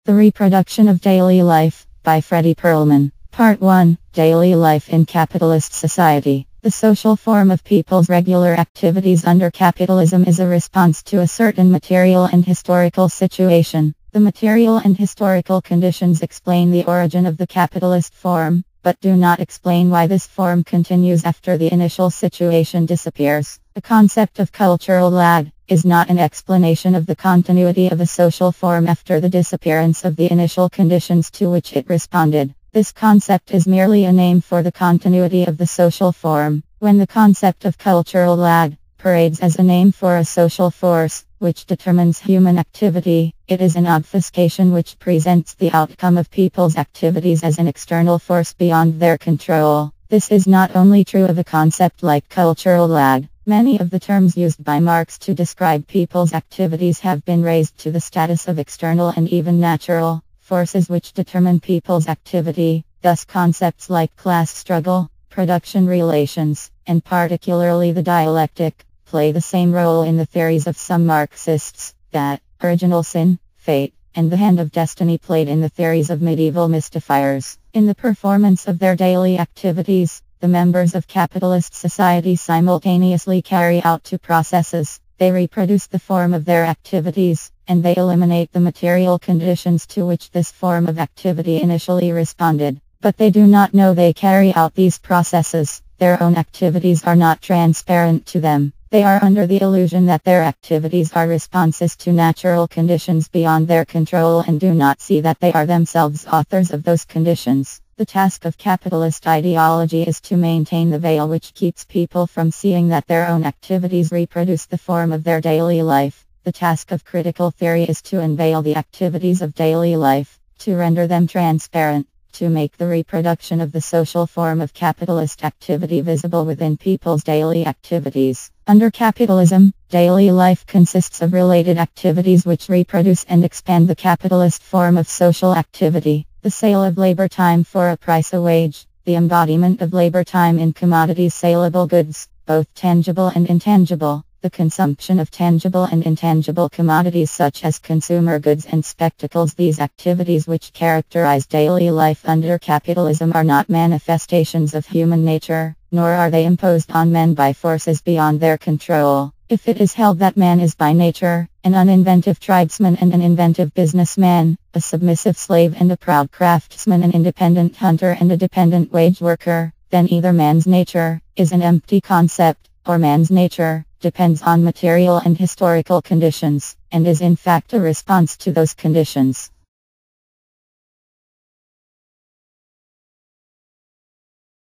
The Reproduction of Daily Life, by Fredy Perlman. Part 1, Daily Life in Capitalist Society. The social form of people's regular activities under capitalism is a response to a certain material and historical situation. The material and historical conditions explain the origin of the capitalist form, but do not explain why this form continues after the initial situation disappears. The concept of cultural lag is not an explanation of the continuity of a social form after the disappearance of the initial conditions to which it responded. This concept is merely a name for the continuity of the social form. When the concept of cultural lag parades as a name for a social force, which determines human activity, it is an obfuscation which presents the outcome of people's activities as an external force beyond their control. This is not only true of a concept like cultural lag. Many of the terms used by Marx to describe people's activities have been raised to the status of external and even natural forces which determine people's activity. Thus concepts like class struggle, production relations, and particularly the dialectic, play the same role in the theories of some Marxists that original sin, fate, and the hand of destiny played in the theories of medieval mystifiers. In the performance of their daily activities, the members of capitalist society simultaneously carry out two processes. They reproduce the form of their activities, and they eliminate the material conditions to which this form of activity initially responded. But they do not know they carry out these processes. Their own activities are not transparent to them. They are under the illusion that their activities are responses to natural conditions beyond their control and do not see that they are themselves authors of those conditions. The task of capitalist ideology is to maintain the veil which keeps people from seeing that their own activities reproduce the form of their daily life. The task of critical theory is to unveil the activities of daily life, to render them transparent, to make the reproduction of the social form of capitalist activity visible within people's daily activities. Under capitalism, daily life consists of related activities which reproduce and expand the capitalist form of social activity. The sale of labor time for a price a wage, the embodiment of labor time in commodities saleable goods, both tangible and intangible, the consumption of tangible and intangible commodities such as consumer goods and spectacles. These activities which characterize daily life under capitalism are not manifestations of human nature, nor are they imposed on men by forces beyond their control. If it is held that man is by nature an uninventive tribesman and an inventive businessman, a submissive slave and a proud craftsman, an independent hunter and a dependent wage worker, then either man's nature is an empty concept, or man's nature depends on material and historical conditions, and is in fact a response to those conditions.